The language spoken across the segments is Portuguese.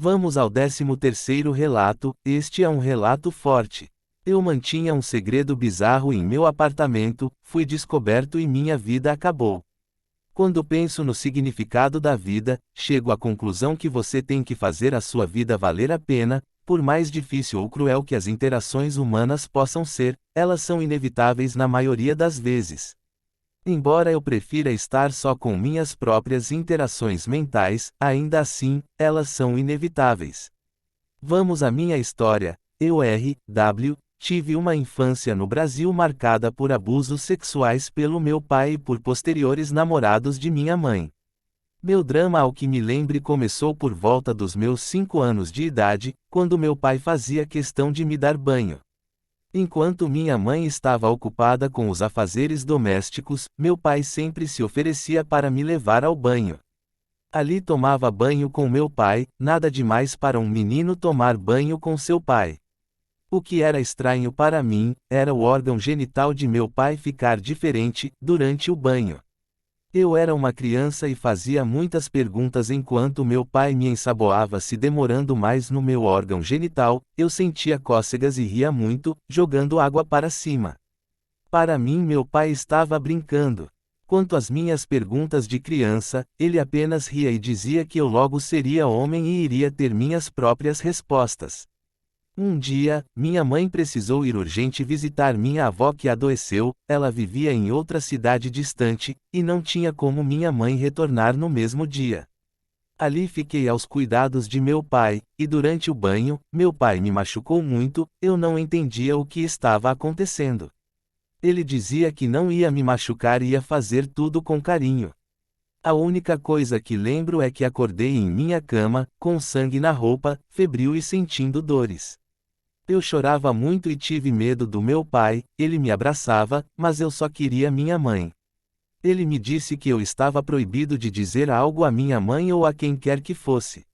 Vamos ao 13º relato. Este é um relato forte. Eu mantinha um segredo bizarro em meu apartamento, fui descoberto e minha vida acabou. Quando penso no significado da vida, chego à conclusão que você tem que fazer a sua vida valer a pena, por mais difícil ou cruel que as interações humanas possam ser, elas são inevitáveis na maioria das vezes. Embora eu prefira estar só com minhas próprias interações mentais, ainda assim, elas são inevitáveis. Vamos à minha história. Eu, R.W., tive uma infância no Brasil marcada por abusos sexuais pelo meu pai e por posteriores namorados de minha mãe. Meu drama, ao que me lembre, começou por volta dos meus 5 anos de idade, quando meu pai fazia questão de me dar banho. Enquanto minha mãe estava ocupada com os afazeres domésticos, meu pai sempre se oferecia para me levar ao banho. Ali tomava banho com meu pai, nada demais para um menino tomar banho com seu pai. O que era estranho para mim, era o órgão genital de meu pai ficar diferente, durante o banho. Eu era uma criança e fazia muitas perguntas enquanto meu pai me ensaboava, se demorando mais no meu órgão genital, eu sentia cócegas e ria muito, jogando água para cima. Para mim, meu pai estava brincando. Quanto às minhas perguntas de criança, ele apenas ria e dizia que eu logo seria homem e iria ter minhas próprias respostas. Um dia, minha mãe precisou ir urgente visitar minha avó que adoeceu, ela vivia em outra cidade distante, e não tinha como minha mãe retornar no mesmo dia. Ali fiquei aos cuidados de meu pai, e durante o banho, meu pai me machucou muito, eu não entendia o que estava acontecendo. Ele dizia que não ia me machucar e ia fazer tudo com carinho. A única coisa que lembro é que acordei em minha cama, com sangue na roupa, febril e sentindo dores. Eu chorava muito e tive medo do meu pai, ele me abraçava, mas eu só queria minha mãe. Ele me disse que eu estava proibido de dizer algo à minha mãe ou a quem quer que fosse.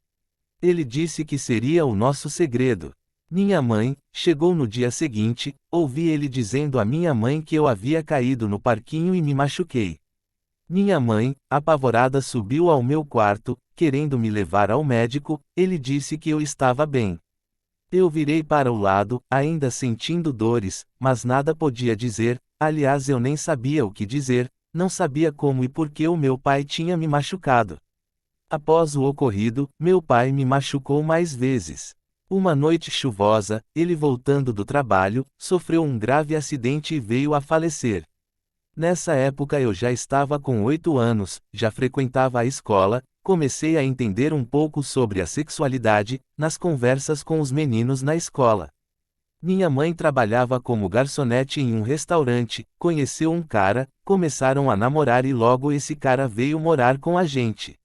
Ele disse que seria o nosso segredo. Minha mãe, chegou no dia seguinte, ouvi ele dizendo à minha mãe que eu havia caído no parquinho e me machuquei. Minha mãe, apavorada, subiu ao meu quarto, querendo me levar ao médico, ele disse que eu estava bem. Eu virei para o lado, ainda sentindo dores, mas nada podia dizer, aliás eu nem sabia o que dizer, não sabia como e por que o meu pai tinha me machucado. Após o ocorrido, meu pai me machucou mais vezes. Uma noite chuvosa, ele voltando do trabalho, sofreu um grave acidente e veio a falecer. Nessa época eu já estava com 8 anos, já frequentava a escola, comecei a entender um pouco sobre a sexualidade, nas conversas com os meninos na escola. Minha mãe trabalhava como garçonete em um restaurante, conheceu um cara, começaram a namorar e logo esse cara veio morar com a gente.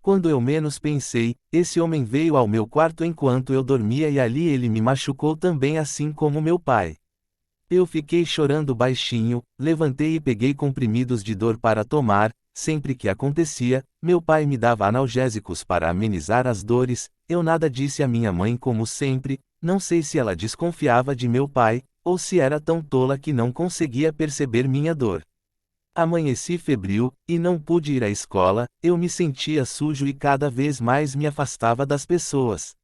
Quando eu menos pensei, esse homem veio ao meu quarto enquanto eu dormia e ali ele me machucou também, assim como meu pai. Eu fiquei chorando baixinho, levantei e peguei comprimidos de dor para tomar. Sempre que acontecia, meu pai me dava analgésicos para amenizar as dores. Eu nada disse à minha mãe como sempre, não sei se ela desconfiava de meu pai, ou se era tão tola que não conseguia perceber minha dor. Amanheci febril, e não pude ir à escola, eu me sentia sujo e cada vez mais me afastava das pessoas.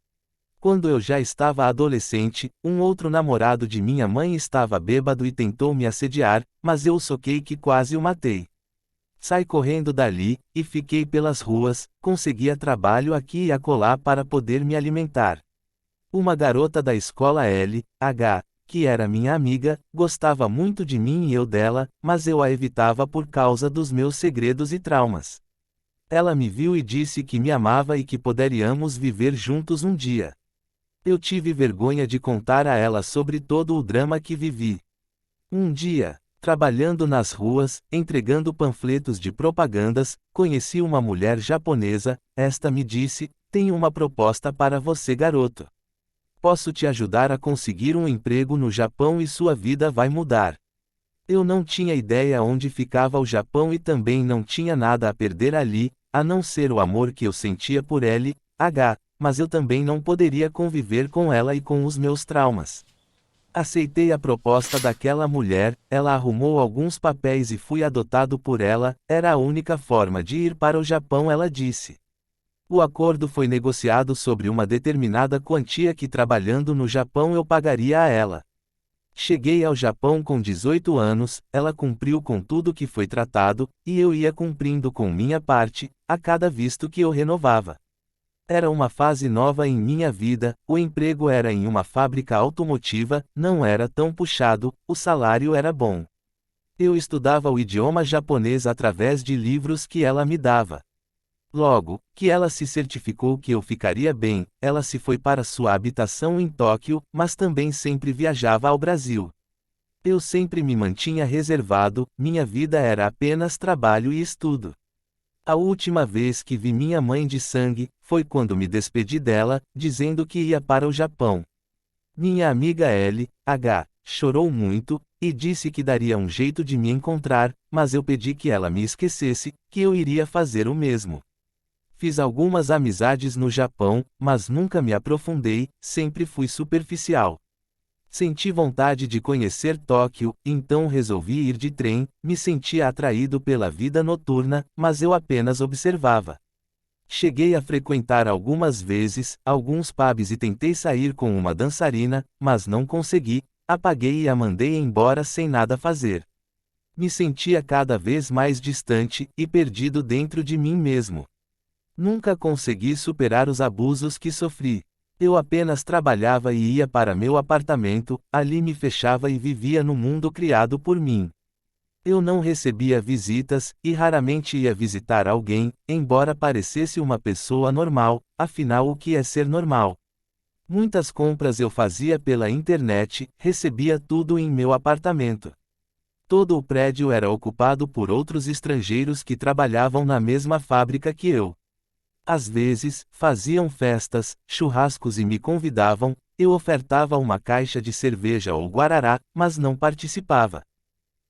Quando eu já estava adolescente, um outro namorado de minha mãe estava bêbado e tentou me assediar, mas eu o soquei que quase o matei. Saí correndo dali, e fiquei pelas ruas, conseguia trabalho aqui e acolá para poder me alimentar. Uma garota da escola L.H., que era minha amiga, gostava muito de mim e eu dela, mas eu a evitava por causa dos meus segredos e traumas. Ela me viu e disse que me amava e que poderíamos viver juntos um dia. Eu tive vergonha de contar a ela sobre todo o drama que vivi. Um dia, trabalhando nas ruas, entregando panfletos de propagandas, conheci uma mulher japonesa. Esta me disse: "Tenho uma proposta para você, garoto. Posso te ajudar a conseguir um emprego no Japão e sua vida vai mudar." Eu não tinha ideia onde ficava o Japão e também não tinha nada a perder ali, a não ser o amor que eu sentia por L.H., mas eu também não poderia conviver com ela e com os meus traumas. Aceitei a proposta daquela mulher, ela arrumou alguns papéis e fui adotado por ela, era a única forma de ir para o Japão, ela disse. O acordo foi negociado sobre uma determinada quantia que trabalhando no Japão eu pagaria a ela. Cheguei ao Japão com 18 anos, ela cumpriu com tudo que foi tratado, e eu ia cumprindo com minha parte, a cada visto que eu renovava. Era uma fase nova em minha vida, o emprego era em uma fábrica automotiva, não era tão puxado, o salário era bom. Eu estudava o idioma japonês através de livros que ela me dava. Logo que ela se certificou que eu ficaria bem, ela se foi para sua habitação em Tóquio, mas também sempre viajava ao Brasil. Eu sempre me mantinha reservado, minha vida era apenas trabalho e estudo. A última vez que vi minha mãe de sangue, foi quando me despedi dela, dizendo que ia para o Japão. Minha amiga L.H. chorou muito, e disse que daria um jeito de me encontrar, mas eu pedi que ela me esquecesse, que eu iria fazer o mesmo. Fiz algumas amizades no Japão, mas nunca me aprofundei, sempre fui superficial. Senti vontade de conhecer Tóquio, então resolvi ir de trem, me sentia atraído pela vida noturna, mas eu apenas observava. Cheguei a frequentar algumas vezes, alguns pubs e tentei sair com uma dançarina, mas não consegui, apaguei e a mandei embora sem nada fazer. Me sentia cada vez mais distante, e perdido dentro de mim mesmo. Nunca consegui superar os abusos que sofri. Eu apenas trabalhava e ia para meu apartamento, ali me fechava e vivia no mundo criado por mim. Eu não recebia visitas, e raramente ia visitar alguém, embora parecesse uma pessoa normal, afinal o que é ser normal? Muitas compras eu fazia pela internet, recebia tudo em meu apartamento. Todo o prédio era ocupado por outros estrangeiros que trabalhavam na mesma fábrica que eu. Às vezes, faziam festas, churrascos e me convidavam, eu ofertava uma caixa de cerveja ou guarará, mas não participava.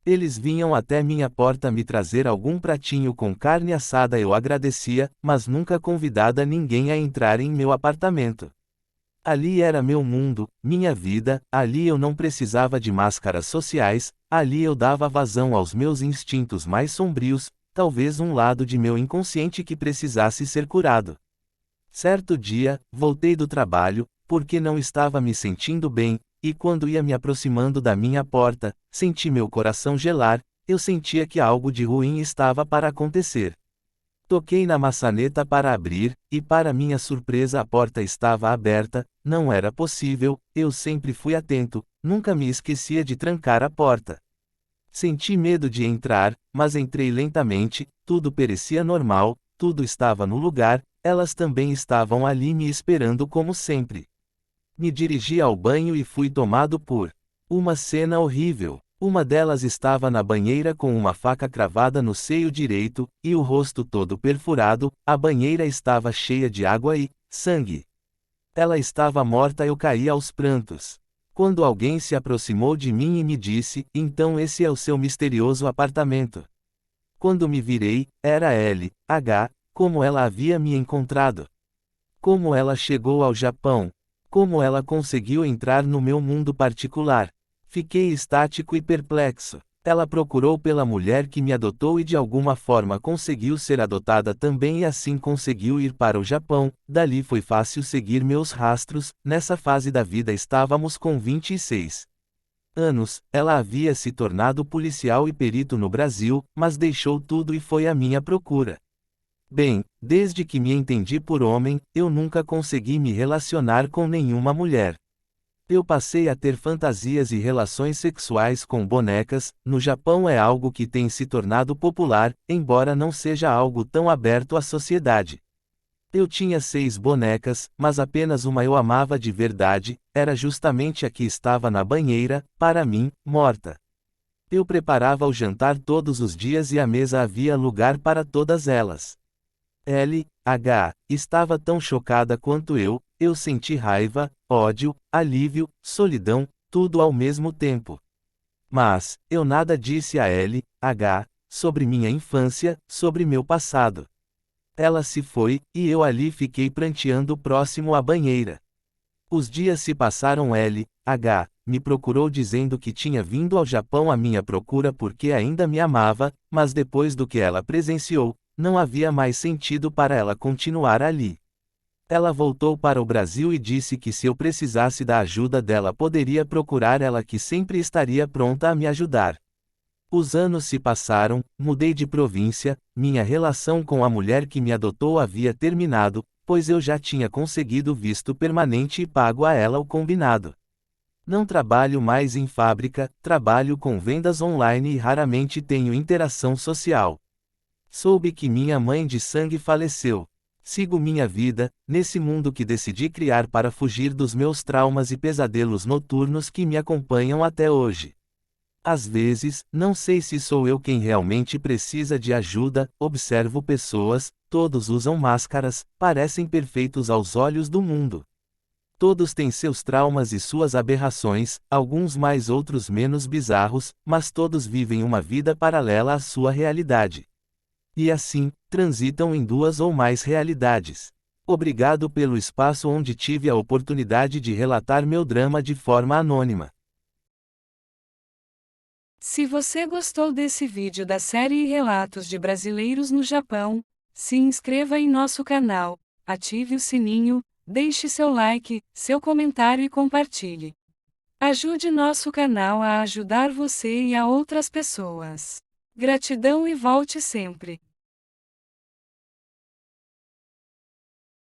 Eles vinham até minha porta me trazer algum pratinho com carne assada, eu agradecia, mas nunca convidava ninguém a entrar em meu apartamento. Ali era meu mundo, minha vida, ali eu não precisava de máscaras sociais, ali eu dava vazão aos meus instintos mais sombrios, talvez um lado de meu inconsciente que precisasse ser curado. Certo dia, voltei do trabalho, porque não estava me sentindo bem, e quando ia me aproximando da minha porta, senti meu coração gelar, eu sentia que algo de ruim estava para acontecer. Toquei na maçaneta para abrir, e para minha surpresa a porta estava aberta, não era possível, eu sempre fui atento, nunca me esquecia de trancar a porta. Senti medo de entrar, mas entrei lentamente, tudo parecia normal, tudo estava no lugar, elas também estavam ali me esperando como sempre. Me dirigi ao banho e fui tomado por uma cena horrível. Uma delas estava na banheira com uma faca cravada no seio direito, e o rosto todo perfurado, a banheira estava cheia de água e sangue. Ela estava morta, eu caí aos prantos. Quando alguém se aproximou de mim e me disse, então esse é o seu misterioso apartamento. Quando me virei, era L.H., como ela havia me encontrado. Como ela chegou ao Japão. Como ela conseguiu entrar no meu mundo particular. Fiquei estático e perplexo. Ela procurou pela mulher que me adotou e de alguma forma conseguiu ser adotada também e assim conseguiu ir para o Japão, dali foi fácil seguir meus rastros, nessa fase da vida estávamos com 26 anos, ela havia se tornado policial e perito no Brasil, mas deixou tudo e foi à minha procura. Bem, desde que me entendi por homem, eu nunca consegui me relacionar com nenhuma mulher. Eu passei a ter fantasias e relações sexuais com bonecas, no Japão é algo que tem se tornado popular, embora não seja algo tão aberto à sociedade. Eu tinha 6 bonecas, mas apenas uma eu amava de verdade, era justamente a que estava na banheira, para mim, morta. Eu preparava o jantar todos os dias e à mesa havia lugar para todas elas. L.H. estava tão chocada quanto eu senti raiva, ódio, alívio, solidão, tudo ao mesmo tempo. Mas, eu nada disse a L.H. sobre minha infância, sobre meu passado. Ela se foi, e eu ali fiquei pranteando próximo à banheira. Os dias se passaram. L.H. me procurou dizendo que tinha vindo ao Japão à minha procura porque ainda me amava, mas depois do que ela presenciou, Não havia mais sentido para ela continuar ali. Ela voltou para o Brasil e disse que se eu precisasse da ajuda dela poderia procurar ela, que sempre estaria pronta a me ajudar. Os anos se passaram, mudei de província, minha relação com a mulher que me adotou havia terminado, pois eu já tinha conseguido visto permanente e pago a ela o combinado. Não trabalho mais em fábrica, trabalho com vendas online e raramente tenho interação social. Soube que minha mãe de sangue faleceu. Sigo minha vida, nesse mundo que decidi criar para fugir dos meus traumas e pesadelos noturnos que me acompanham até hoje. Às vezes, não sei se sou eu quem realmente precisa de ajuda, observo pessoas, todos usam máscaras, parecem perfeitos aos olhos do mundo. Todos têm seus traumas e suas aberrações, alguns mais outros menos bizarros, mas todos vivem uma vida paralela à sua realidade. E assim, transitam em duas ou mais realidades. Obrigado pelo espaço onde tive a oportunidade de relatar meu drama de forma anônima. Se você gostou desse vídeo da série Relatos de Brasileiros no Japão, se inscreva em nosso canal, ative o sininho, deixe seu like, seu comentário e compartilhe. Ajude nosso canal a ajudar você e a outras pessoas. Gratidão e volte sempre.